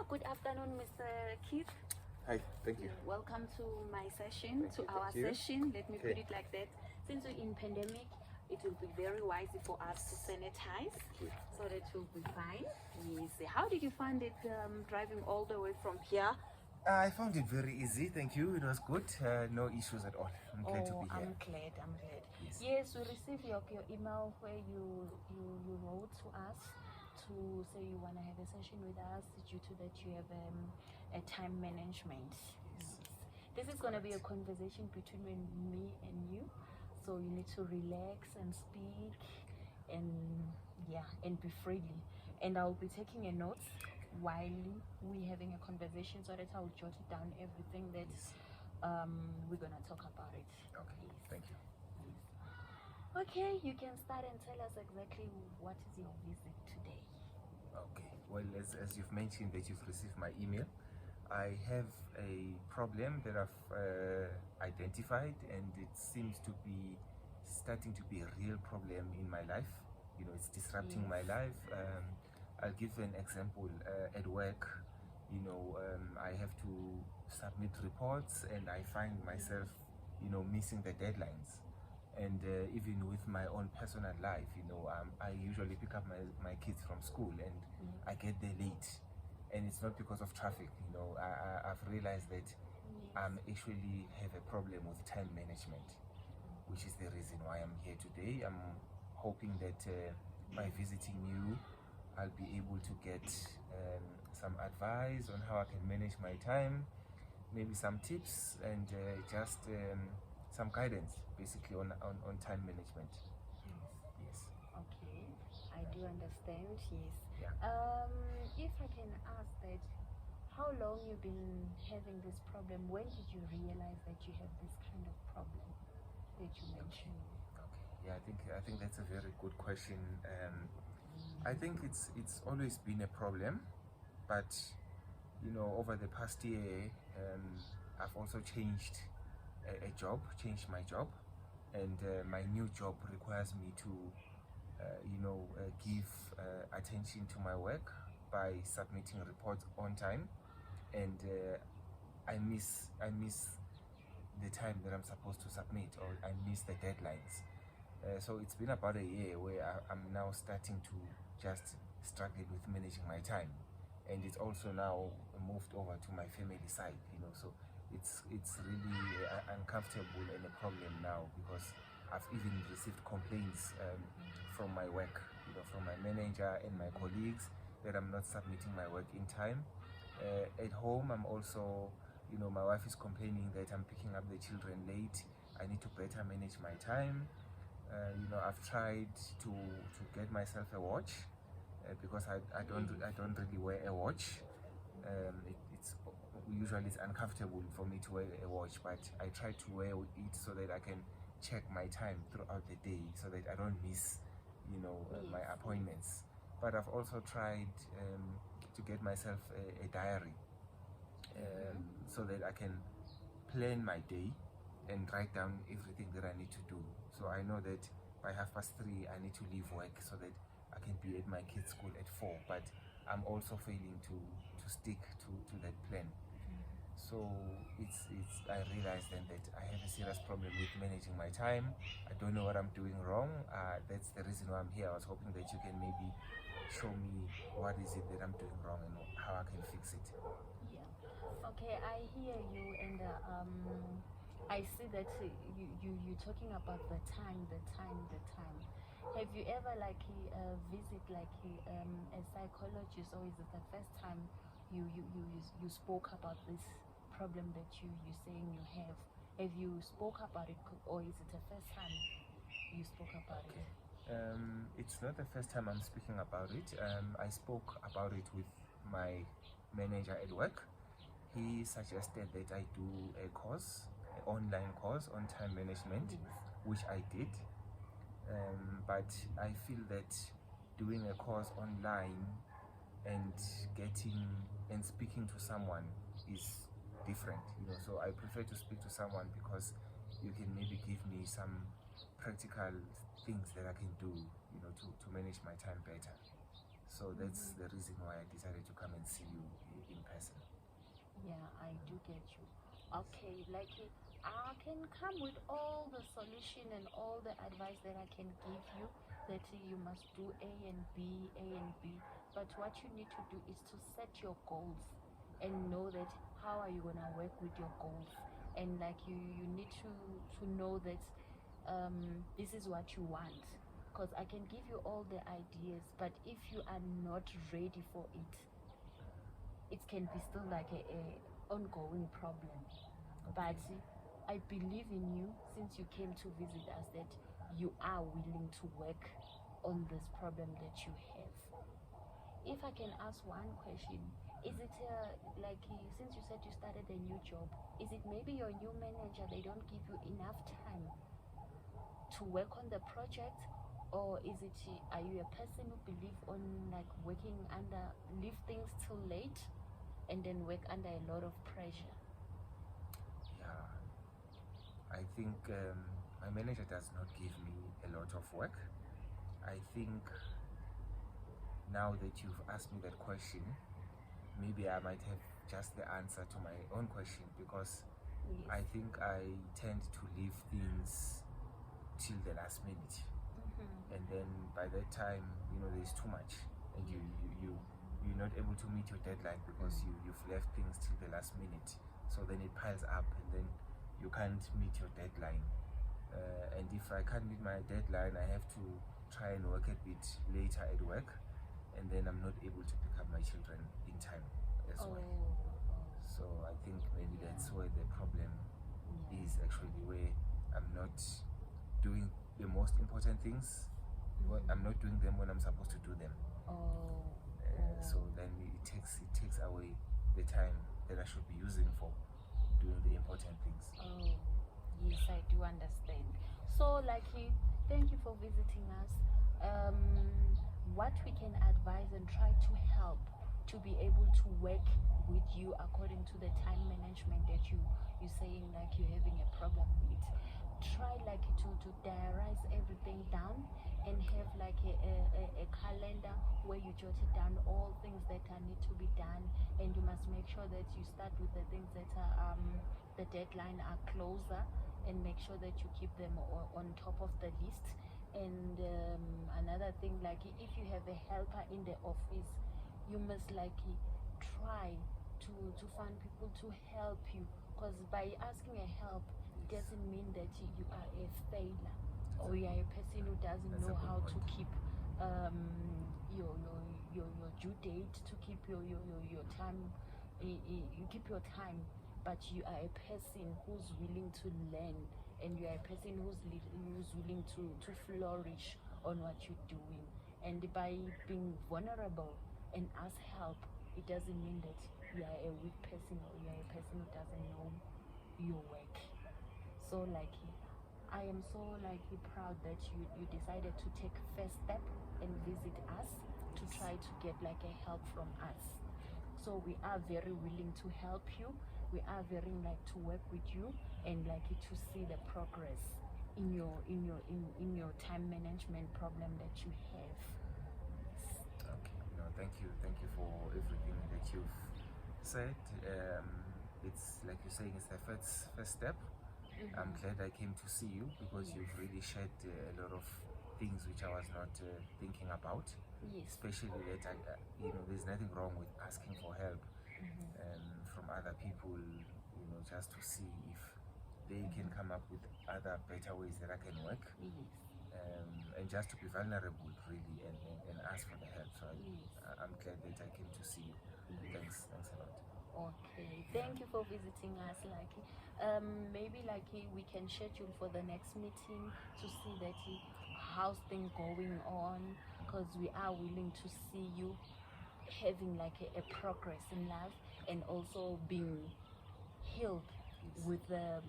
Good afternoon, Mr. Keith. Hi, thank you. Welcome to my session, Thank you, our thank you. session. Let me put Okay. it like that. Since we're in pandemic, it will be very wise for us to sanitize Okay. so that we'll be fine. Yes. How did you find it driving all the way from here? I found it very easy, thank you. It was good. No issues at all. I'm glad to be here. I'm glad. Yes. Yes, we received your email where you wrote to us to say you want to have a session with us due to that you have a time management. Yes. This is going to be a conversation between me and you, so you need to relax and speak and be freely. And I'll be taking a note while we having a conversation so that I'll jot it down everything that we're gonna talk about it. Okay, thank you. Okay, you can start and tell us exactly what is your visit today. Okay, well, as you've mentioned that you've received my email, I have a problem that I've identified, and it seems to be starting to be a real problem in my life. You know, it's disrupting my life. I'll give an example. At work, you know, I have to submit reports, and I find myself, you know, missing the deadlines. And even with my own personal life, you know, I usually pick up my kids from school, and I get there late. And it's not because of traffic, you know. I've realized that I actually have a problem with time management, which is the reason why I'm here today. I'm hoping that by visiting you, I'll be able to get some advice on how I can manage my time, maybe some tips, and just some guidance basically on time management. Yes. Okay, I do understand. Yes. Yeah. If I can ask that, how long you've been having this problem? When did you realize that you have this kind of problem that you mentioned? Okay. Yeah, I think that's a very good question. I think it's always been a problem, but you know, over the past year, I've also changed changed my job, and my new job requires me to give attention to my work by submitting reports on time, and I miss the time that I'm supposed to submit, or I miss the deadlines. So it's been about a year where I'm now starting to just struggle with managing my time, and it's also now moved over to my family side, you know. So it's really uncomfortable and a problem now, because I've even received complaints from my work, you know, from my manager and my colleagues, that I'm not submitting my work in time. At home, I'm also, you know, my wife is complaining that I'm picking up the children late. I need to better manage my time. You know, I've tried to get myself a watch, because I don't really wear a watch. It's uncomfortable for me to wear a watch, but I try to wear it so that I can check my time throughout the day, so that I don't miss, you know, my appointments. But I've also tried to get myself a diary, so that I can plan my day and write down everything that I need to do. So I know that by 3:30 I need to leave work so that I can be at my kids' school at 4. But I'm also failing to stick to that plan. So I realized then that I have a serious problem with managing my time. I don't know what I'm doing wrong. That's the reason why I'm here. I was hoping that you can maybe show me what is it that I'm doing wrong and how I can fix it. Yeah. Okay, I hear you, and I see that you're talking about the time. Have you ever visit a psychologist, or is it the first time you spoke about this problem that you're saying you have? Have you spoke about it, or is it the first time you spoke about it? It's not the first time I'm speaking about it. I spoke about it with my manager at work. He suggested that I do an online course on time management, which I did. But I feel that doing a course online and speaking to someone is different, you know. So I prefer to speak to someone, because you can maybe give me some practical things that I can do, you know, to manage my time better. So that's the reason why I decided to come and see you in person. Yeah, I do get you. Okay, like I can come with all the solution and all the advice that I can give you, that you must do A and B, A and B. But what you need to do is to set your goals and know that how are you gonna work with your goals, and like you need to know that this is what you want. Because I can give you all the ideas, but if you are not ready for it can be still like a ongoing problem. But I believe in you, since you came to visit us, that you are willing to work on this problem that you have. If I can ask one question, is it like since you said you started a new job, is it maybe your new manager, they don't give you enough time to work on the project, or is it, are you a person who believe on like working under, leave things till late and then work under a lot of pressure? Yeah, I think my manager does not give me a lot of work. I think now that you've asked me that question, maybe I might have just the answer to my own question, because Yes. I think I tend to leave things till the last minute, and then by that time, there's too much, and you're not able to meet your deadline because you've left things till the last minute. So then it piles up, and then you can't meet your deadline. And if I can't meet my deadline, I have to try and work a bit later at work, and then I'm not able to pick up my children in time as well. So I think maybe that's where the problem is, actually, where I'm not doing the most important things. I'm not doing them when I'm supposed to do them. So then it takes away the time that I should be using for doing the important things. Yes, I do understand. So like thank you for visiting us. What we can advise and try to help to be able to work with you according to the time management that you're saying like you're having a problem with. Try like to diarize everything down and have like a calendar where you jotted down all things that need to be done, and you must make sure that you start with the things that are the deadline are closer, and make sure that you keep them on top of the list. And another thing, like if you have a helper in the office, you must like try to find people to help you, because by asking a help doesn't mean that you are a failure or you are a person who doesn't know how to keep your due date, to keep your time. You keep your time, but you are a person who's willing to learn, and you are a person who's willing to flourish on what you're doing. And by being vulnerable and ask help, it doesn't mean that you are a weak person or you are a person who doesn't know your work. So like I am so like proud that you decided to take first step and visit us to try to get like a help from us. So we are very willing to help you. We are very like to work with you and like to see the progress in your time management problem that you have. Okay, no, thank you for everything that you've said. It's like you're saying, it's the first step. I'm glad I came to see you, because you've really shared a lot of things which I was not thinking about. Yes. Especially that there's nothing wrong with asking for help from other people, just to see if they can come up with other better ways that I can work. Yes. And just to be vulnerable, really, and ask for the help. So I'm glad that I came to see you. Thanks a lot. Okay, thank you for visiting us. Like maybe like we can schedule for the next meeting to see that how's things going on, because we are willing to see you having like a progress in life, and also being healed with the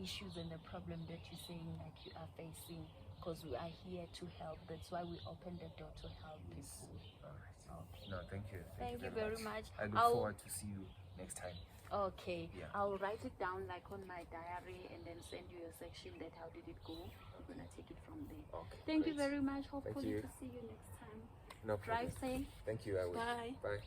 issues and the problem that you're saying like you are facing, because we are here to help. That's why we open the door to help people. All right. Okay. No, thank you. Thank you very much. I look forward to see you next time. Okay. Yeah. I'll write it down like on my diary and then send you a section that how did it go. We're gonna take it from there. Okay. Thank you great. very much. Hopefully you. to see you next time. No problem. Drive safe. Thank you. I will. Bye. Bye.